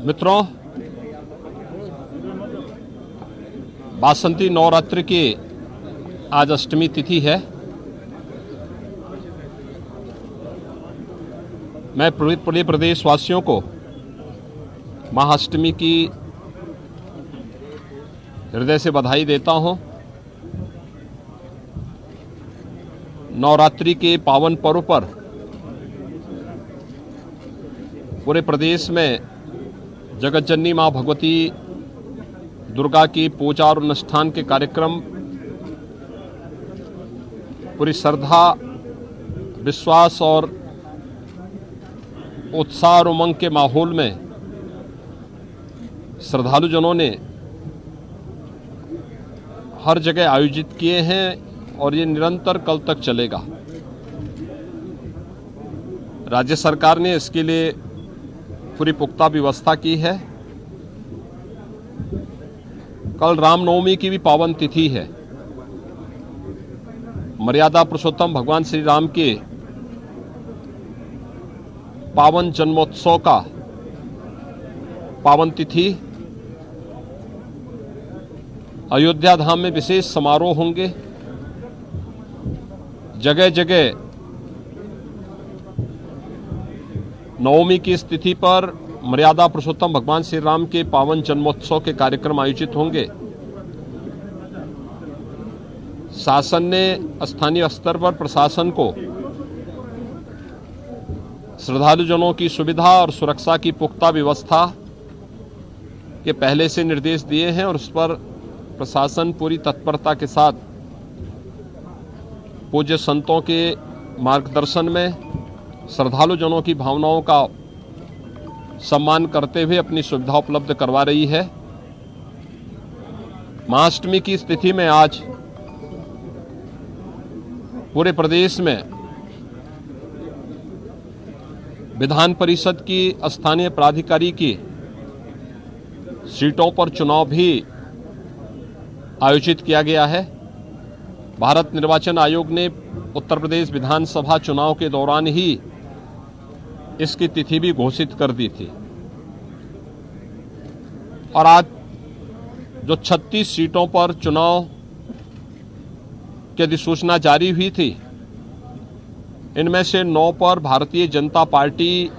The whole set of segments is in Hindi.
मित्रों, वासंती नवरात्रि की आज अष्टमी तिथि है। मैं पूरे प्रदेशवासियों को महाअष्टमी की हृदय से बधाई देता हूं। नवरात्रि के पावन पर्व पर पूरे प्रदेश में जगत जननी मां भगवती दुर्गा की पूजा और अनुष्ठान के कार्यक्रम पूरी श्रद्धा, विश्वास और उत्साह और उमंग के माहौल में श्रद्धालुजनों ने हर जगह आयोजित किए हैं और ये निरंतर कल तक चलेगा। राज्य सरकार ने इसके लिए पूरी पुख्ता व्यवस्था की है। कल रामनवमी की भी पावन तिथि है। मर्यादा पुरुषोत्तम भगवान श्री राम के पावन जन्मोत्सव का पावन तिथि। अयोध्या धाम में विशेष समारोह होंगे। जगह जगह नवमी की स्थिति पर मर्यादा पुरुषोत्तम भगवान श्री राम के पावन जन्मोत्सव के कार्यक्रम आयोजित होंगे। शासन ने स्थानीय स्तर पर प्रशासन को श्रद्धालुजनों की सुविधा और सुरक्षा की पुख्ता व्यवस्था के पहले से निर्देश दिए हैं और उस पर प्रशासन पूरी तत्परता के साथ पूज्य संतों के मार्गदर्शन में श्रद्धालुजनों की भावनाओं का सम्मान करते हुए अपनी सुविधा उपलब्ध करवा रही है। महाअष्टमी की स्थिति में आज पूरे प्रदेश में विधान परिषद की स्थानीय प्राधिकारी की सीटों पर चुनाव भी आयोजित किया गया है। भारत निर्वाचन आयोग ने उत्तर प्रदेश विधानसभा चुनाव के दौरान ही इसकी तिथि भी घोषित कर दी थी और आज जो 36 सीटों पर चुनाव की अधिसूचना जारी हुई थी, इनमें से 9 पर भारतीय जनता पार्टी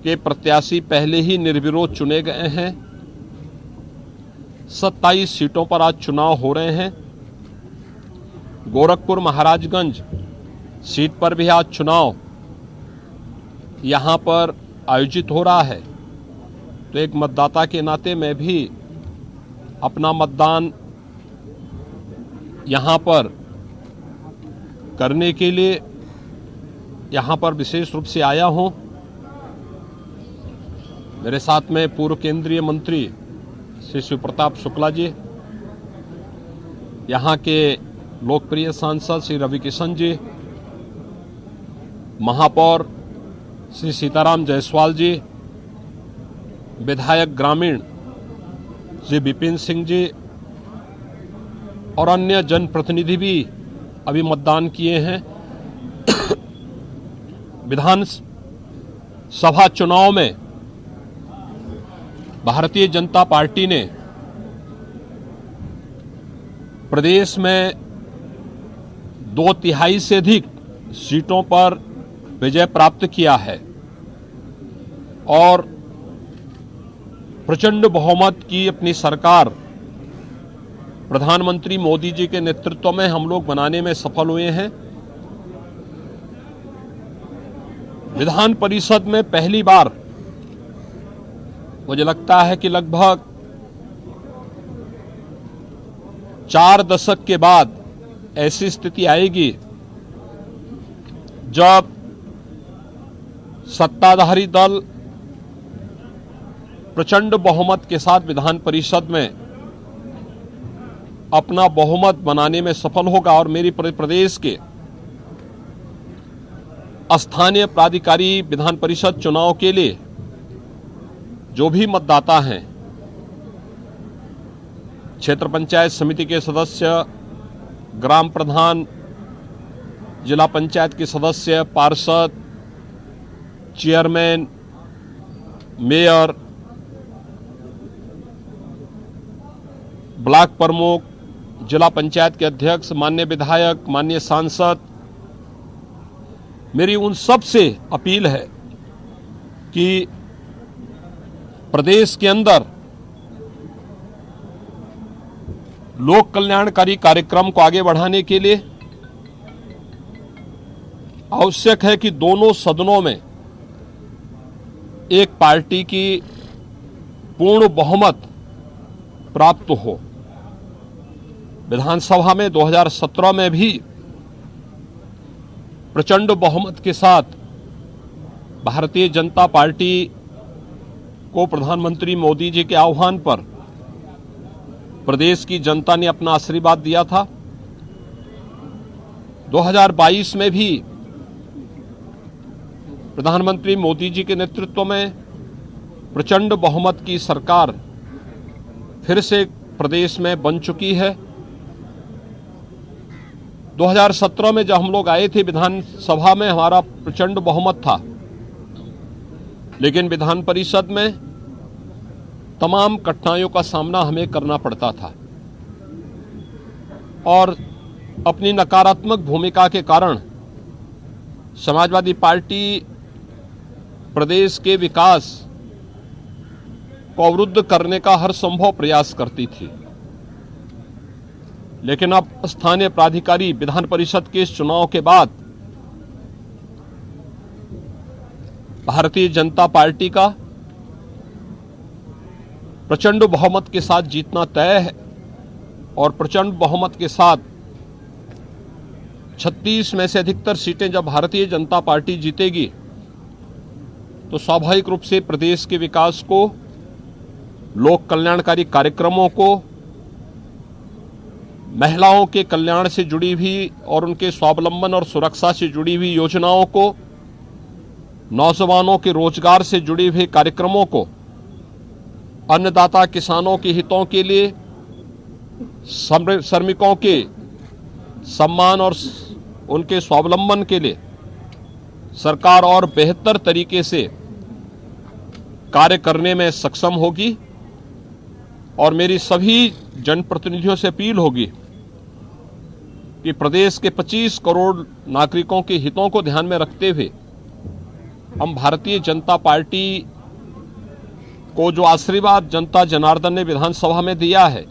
के प्रत्याशी पहले ही निर्विरोध चुने गए हैं। 27 सीटों पर आज चुनाव हो रहे हैं। गोरखपुर महाराजगंज सीट पर भी आज चुनाव यहां पर आयोजित हो रहा है। तो एक मतदाता के नाते मैं भी अपना मतदान यहां पर करने के लिए यहां पर विशेष रूप से आया हूं। मेरे साथ में पूर्व केंद्रीय मंत्री श्री शिव प्रताप शुक्ला जी, यहां के लोकप्रिय सांसद श्री रवि किशन जी, महापौर श्री सीताराम जायसवाल जी, विधायक ग्रामीण श्री विपिन सिंह जी और अन्य जनप्रतिनिधि भी अभी मतदान किए हैं। विधानसभा चुनाव में भारतीय जनता पार्टी ने प्रदेश में 2/3 से अधिक सीटों पर विजय प्राप्त किया है और प्रचंड बहुमत की अपनी सरकार प्रधानमंत्री मोदी जी के नेतृत्व में हम लोग बनाने में सफल हुए हैं। विधान परिषद में पहली बार मुझे लगता है कि लगभग 4 दशक के बाद ऐसी स्थिति आएगी जब सत्ताधारी दल प्रचंड बहुमत के साथ विधान परिषद में अपना बहुमत बनाने में सफल होगा और मेरी प्रदेश के स्थानीय प्राधिकारी विधान परिषद चुनाव के लिए जो भी मतदाता हैं, क्षेत्र पंचायत समिति के सदस्य, ग्राम प्रधान, जिला पंचायत के सदस्य, पार्षद, चेयरमैन, मेयर, ब्लॉक प्रमुख, जिला पंचायत के अध्यक्ष, माननीय विधायक, माननीय सांसद, मेरी उन सब से अपील है कि प्रदेश के अंदर लोक कल्याणकारी कार्यक्रम को आगे बढ़ाने के लिए आवश्यक है कि दोनों सदनों में एक पार्टी की पूर्ण बहुमत प्राप्त हो। विधानसभा में 2017 में भी प्रचंड बहुमत के साथ भारतीय जनता पार्टी को प्रधानमंत्री मोदी जी के आह्वान पर प्रदेश की जनता ने अपना आशीर्वाद दिया था। 2022 में भी प्रधानमंत्री मोदी जी के नेतृत्व में प्रचंड बहुमत की सरकार फिर से प्रदेश में बन चुकी है। 2017 में जब हम लोग आए थे विधानसभा में, हमारा प्रचंड बहुमत था, लेकिन विधान परिषद में तमाम कठिनाइयों का सामना हमें करना पड़ता था और अपनी नकारात्मक भूमिका के कारण समाजवादी पार्टी प्रदेश के विकास को अवरुद्ध करने का हर संभव प्रयास करती थी। लेकिन अब स्थानीय प्राधिकारी विधान परिषद के इस चुनाव के बाद भारतीय जनता पार्टी का प्रचंड बहुमत के साथ जीतना तय है और प्रचंड बहुमत के साथ 36 में से अधिकतर सीटें जब भारतीय जनता पार्टी जीतेगी तो स्वाभाविक रूप से प्रदेश के विकास को, लोक कल्याणकारी कार्यक्रमों को, महिलाओं के कल्याण से जुड़ी हुई और उनके स्वावलंबन और सुरक्षा से जुड़ी हुई योजनाओं को, नौजवानों के रोजगार से जुड़े हुए कार्यक्रमों को, अन्नदाता किसानों के हितों के लिए, श्रमिकों के सम्मान और उनके स्वावलंबन के लिए सरकार और बेहतर तरीके से कार्य करने में सक्षम होगी। और मेरी सभी जनप्रतिनिधियों से अपील होगी कि प्रदेश के 25 करोड़ नागरिकों के हितों को ध्यान में रखते हुए हम भारतीय जनता पार्टी को जो आशीर्वाद जनता जनार्दन ने विधानसभा में दिया है,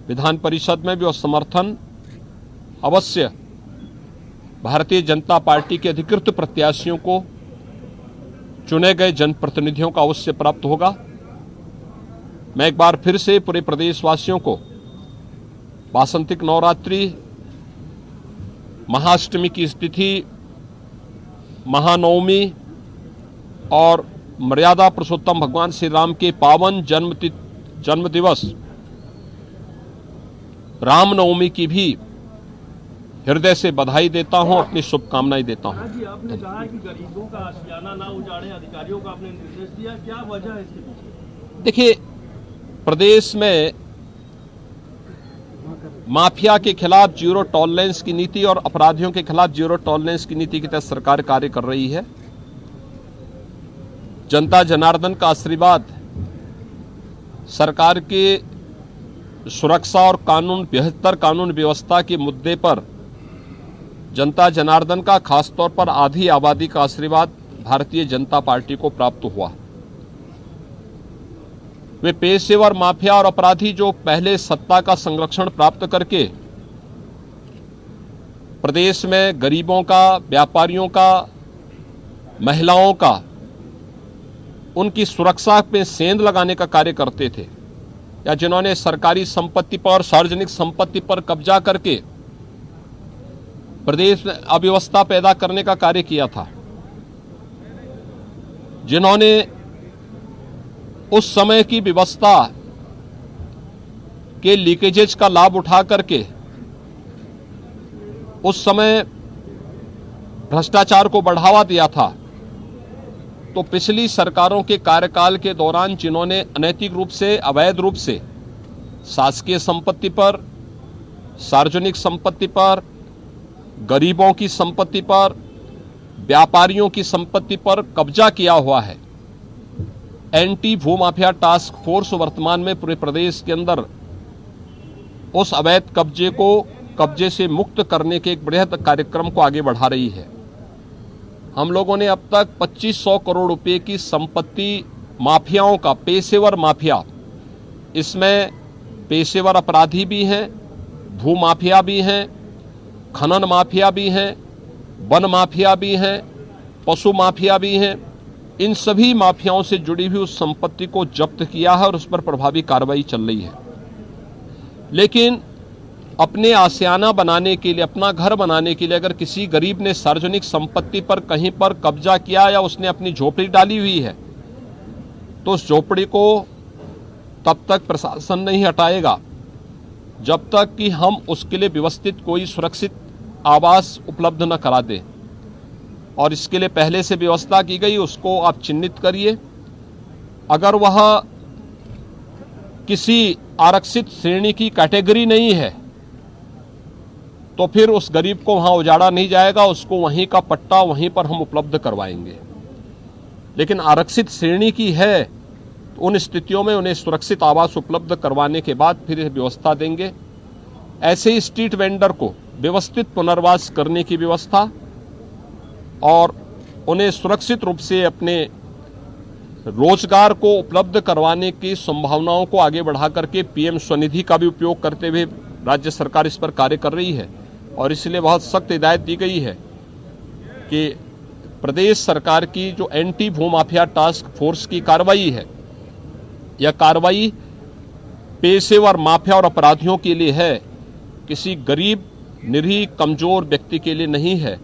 विधान परिषद में भी वो समर्थन अवश्य भारतीय जनता पार्टी के अधिकृत प्रत्याशियों को, चुने गए जनप्रतिनिधियों का अवश्य प्राप्त होगा। मैं एक बार फिर से पूरे प्रदेशवासियों को वासंतिक नवरात्रि, महाअष्टमी की स्थिति, महानवमी और मर्यादा पुरुषोत्तम भगवान श्री राम के पावन जन्म दिवस रामनवमी की भी हृदय से बधाई देता हूं, अपनी शुभकामनाएं देता हूं। जी, आपने कहा कि गरीबों का आशियाना ना उजाड़े, अधिकारियों का आपने निर्देश दिया, क्या वजह है इसके पीछे? देखिए, प्रदेश में माफिया के खिलाफ जीरो टॉलरेंस की नीति और अपराधियों के खिलाफ जीरो टॉलरेंस की नीति के तहत सरकार कार्य कर रही है। जनता जनार्दन का आशीर्वाद सरकार के सुरक्षा और बेहतर कानून व्यवस्था के मुद्दे पर जनता जनार्दन का, खासतौर पर आधी आबादी का आशीर्वाद भारतीय जनता पार्टी को प्राप्त हुआ। वे पेशेवर माफिया और अपराधी जो पहले सत्ता का संरक्षण प्राप्त करके प्रदेश में गरीबों का, व्यापारियों का, महिलाओं का, उनकी सुरक्षा पे सेंध लगाने का कार्य करते थे, या जिन्होंने सरकारी संपत्ति पर, सार्वजनिक संपत्ति पर कब्जा करके प्रदेश में अव्यवस्था पैदा करने का कार्य किया था, जिन्होंने उस समय की व्यवस्था के लीकेजेज का लाभ उठा करके उस समय भ्रष्टाचार को बढ़ावा दिया था, तो पिछली सरकारों के कार्यकाल के दौरान जिन्होंने अनैतिक रूप से, अवैध रूप से शासकीय संपत्ति पर, सार्वजनिक संपत्ति पर, गरीबों की संपत्ति पर, व्यापारियों की संपत्ति पर कब्जा किया हुआ है, एंटी भूमाफिया टास्क फोर्स वर्तमान में पूरे प्रदेश के अंदर उस अवैध कब्जे से मुक्त करने के एक बृहद कार्यक्रम को आगे बढ़ा रही है। हम लोगों ने अब तक 2500 करोड़ रुपए की संपत्ति माफियाओं का, पेशेवर माफिया, इसमें पेशेवर अपराधी भी हैं, भूमाफिया भी हैं, खनन माफिया भी हैं, वन माफिया भी हैं, पशु माफिया भी हैं, इन सभी माफियाओं से जुड़ी हुई उस संपत्ति को जब्त किया है और उस पर प्रभावी कार्रवाई चल रही है। लेकिन अपने आशियाना बनाने के लिए, अपना घर बनाने के लिए अगर किसी गरीब ने सार्वजनिक संपत्ति पर कहीं पर कब्जा किया या उसने अपनी झोपड़ी डाली हुई है, तो उस झोपड़ी को तब तक प्रशासन नहीं हटाएगा जब तक कि हम उसके लिए व्यवस्थित कोई सुरक्षित आवास उपलब्ध न करा दें। और इसके लिए पहले से व्यवस्था की गई, उसको आप चिन्हित करिए। अगर वह किसी आरक्षित श्रेणी की कैटेगरी नहीं है तो फिर उस गरीब को वहां उजाड़ा नहीं जाएगा, उसको वहीं का पट्टा वहीं पर हम उपलब्ध करवाएंगे। लेकिन आरक्षित श्रेणी की है तो उन स्थितियों में उन्हें सुरक्षित आवास उपलब्ध करवाने के बाद फिर व्यवस्था देंगे। ऐसे ही स्ट्रीट वेंडर को व्यवस्थित पुनर्वास करने की व्यवस्था और उन्हें सुरक्षित रूप से अपने रोजगार को उपलब्ध करवाने की संभावनाओं को आगे बढ़ा करके पीएम स्वनिधि का भी उपयोग करते हुए राज्य सरकार इस पर कार्य कर रही है। और इसलिए बहुत सख्त हिदायत दी गई है कि प्रदेश सरकार की जो एंटी भूमाफिया टास्क फोर्स की कार्रवाई है, यह कार्रवाई पेशेवर माफिया और अपराधियों के लिए है, किसी गरीब, निरीह, कमजोर व्यक्ति के लिए नहीं है।